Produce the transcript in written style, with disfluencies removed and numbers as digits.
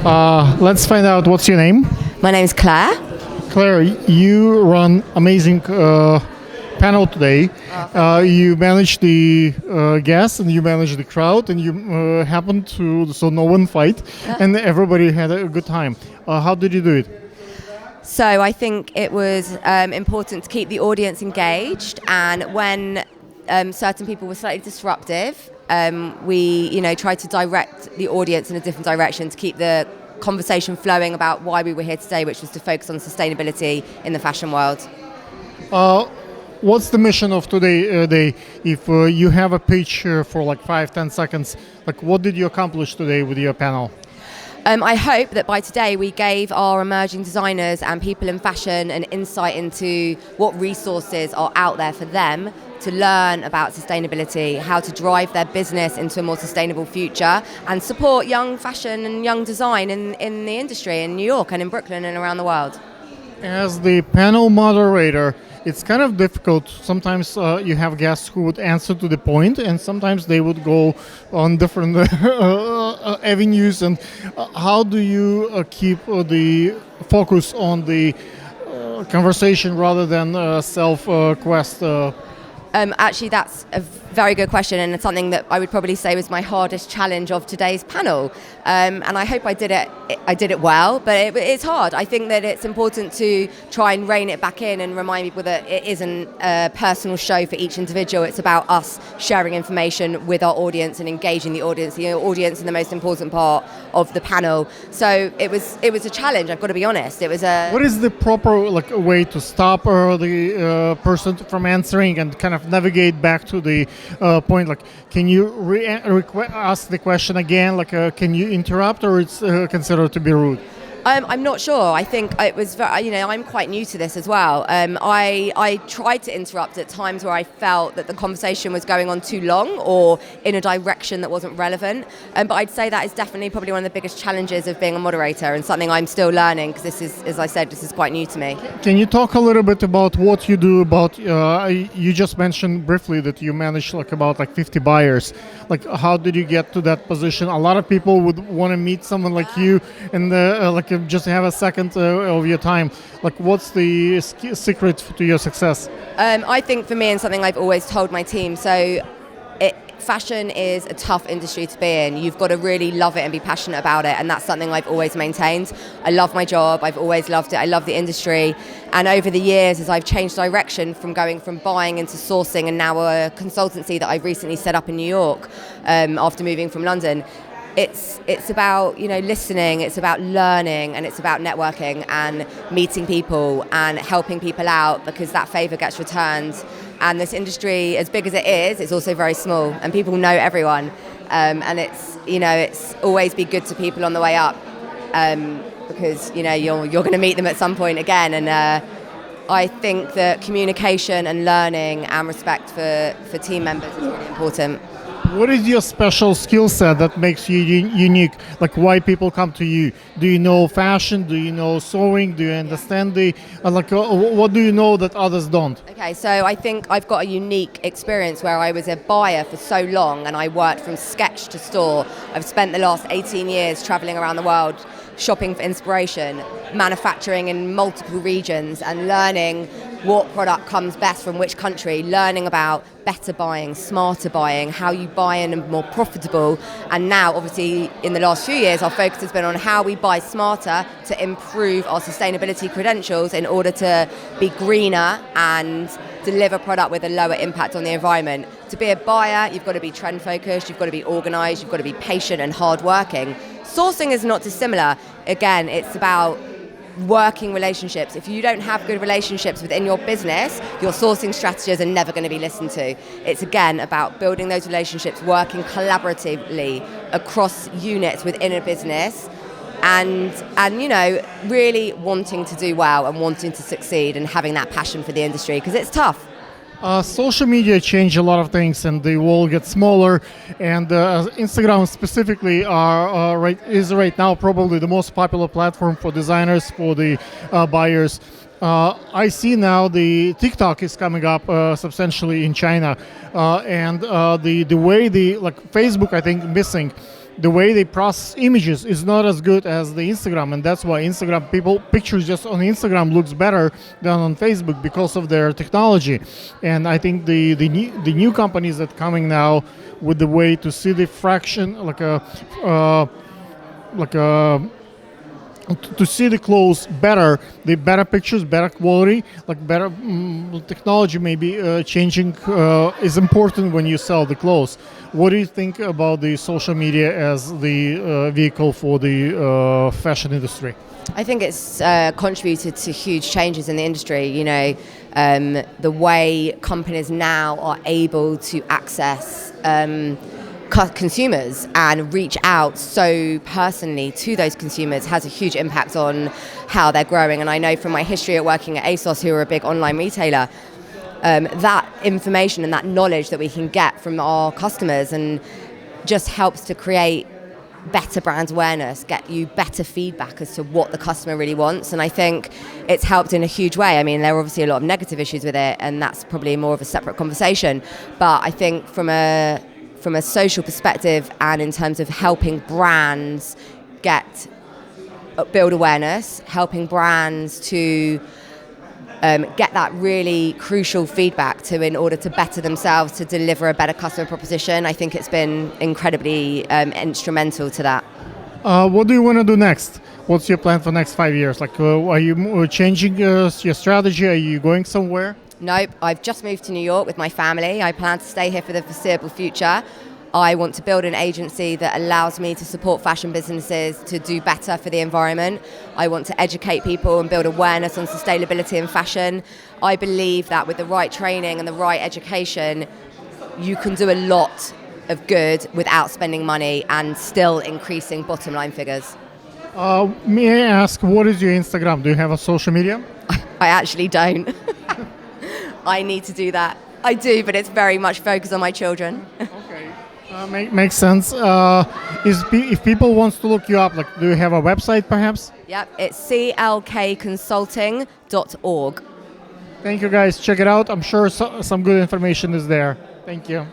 Let's find out what's your name. My name's Claire. Claire, you run amazing panel today. You manage the guests and you manage the crowd and you happened to, so no one fight and everybody had a good time. How did you do it? So I think it was important to keep the audience engaged, and when certain people were slightly disruptive, we tried to direct the audience in a different direction to keep the conversation flowing about why we were here today, which was to focus on sustainability in the fashion world. What's the mission of today day? If you have a pitch for like 5-10 seconds, like what did you accomplish today with your panel? I hope that by today we gave our emerging designers and people in fashion an insight into what resources are out there for them to learn about sustainability, how to drive their business into a more sustainable future, and support young fashion and young design in the industry in New York and in Brooklyn and around the world. As the panel moderator, it's kind of difficult. Sometimes you have guests who would answer to the point, and sometimes they would go on different avenues. And how do you keep the focus on the conversation rather than self-quest? Actually, that's a very good question, and it's something that I would probably say was my hardest challenge of today's panel. And I hope I did it well, but it's hard. I think that it's important to try and rein it back in and remind people that it isn't a personal show for each individual. It's about us sharing information with our audience and engaging the audience. The audience is the most important part of the panel. So it was a challenge. I've got to be honest. It was a. What is the proper way to stop the person from answering and kind of navigate back to the point? Like, can you ask the question again? Like, can you interrupt, or it's considered to be rude? I'm not sure. I think it was, I'm quite new to this as well. I tried to interrupt at times where I felt that the conversation was going on too long or in a direction that wasn't relevant. But I'd say that is definitely probably one of the biggest challenges of being a moderator, and something I'm still learning, because this is, as I said, this is quite new to me. Can you talk a little bit about what you do? About you just mentioned briefly that you manage about 50 buyers. Like, how did you get to that position? A lot of people would want to meet someone like you, and just have a second of your time. Like, what's the secret to your success? I think for me, and something I've always told my team, fashion is a tough industry to be in. You've got to really love it and be passionate about it, and that's something I've always maintained. I love my job. I've always loved it. I love the industry. And over the years, as I've changed direction from going from buying into sourcing, and now a consultancy that I've recently set up in New York after moving from London, it's about listening, it's about learning, and it's about networking and meeting people and helping people out, because that favor gets returned. And this industry, as big as it is, it's also very small, and people know everyone. And it's always be good to people on the way up, because you're going to meet them at some point again. And I think that communication and learning and respect for team members is really important. What is your special skill set that makes you unique? Like, why people come to you? Do you know fashion? Do you know sewing? Do you understand what do you know that others don't? Okay, so I think I've got a unique experience where I was a buyer for so long, and I worked from sketch to store. I've spent the last 18 years traveling around the world, shopping for inspiration, manufacturing in multiple regions, and learning what product comes best from which country, learning about better buying, smarter buying, how you buy in and more profitable. And now, obviously, in the last few years, our focus has been on how we buy smarter to improve our sustainability credentials in order to be greener and deliver product with a lower impact on the environment. To be a buyer, you've got to be trend focused, you've got to be organized, you've got to be patient and hardworking. Sourcing is not dissimilar. Again, it's about working relationships. If you don't have good relationships within your business, your sourcing strategies are never going to be listened to. It's again about building those relationships, working collaboratively across units within a business, and really wanting to do well and wanting to succeed and having that passion for the industry, because it's tough. Social media changed a lot of things, and the world gets smaller. And Instagram specifically is right now probably the most popular platform for designers, for the buyers. I see now the TikTok is coming up substantially in China, and the way Facebook, I think, missing. the way they process images is not as good as the Instagram, and that's why Instagram pictures just on Instagram looks better than on Facebook because of their technology. And I think the new companies that coming now with the way to see the fraction like a to see the clothes better, the better pictures, better quality, like better technology maybe changing is important when you sell the clothes. What do you think about the social media as the vehicle for the fashion industry? I think it's contributed to huge changes in the industry. You know, the way companies now are able to access consumers and reach out so personally to those consumers has a huge impact on how they're growing. And I know from my history at working at ASOS, who are a big online retailer, that information and that knowledge that we can get from our customers and just helps to create better brand awareness, get you better feedback as to what the customer really wants. And I think it's helped in a huge way. I mean, there are obviously a lot of negative issues with it, and that's probably more of a separate conversation. But I think from a social perspective and in terms of helping brands build awareness, helping brands to get that really crucial feedback in order to better themselves, to deliver a better customer proposition. I think it's been incredibly instrumental to that. What do you want to do next? What's your plan for the next 5 years? Like, are you changing your strategy? Are you going somewhere? Nope, I've just moved to New York with my family. I plan to stay here for the foreseeable future. I want to build an agency that allows me to support fashion businesses to do better for the environment. I want to educate people and build awareness on sustainability in fashion. I believe that with the right training and the right education, you can do a lot of good without spending money and still increasing bottom line figures. May I ask, what is your Instagram? Do you have a social media? I actually don't. I need to do that. I do, but it's very much focused on my children. Okay, makes sense. If people want to look you up, like, do you have a website perhaps? Yep, it's clkconsulting.org. Thank you guys, check it out. I'm sure some good information is there. Thank you.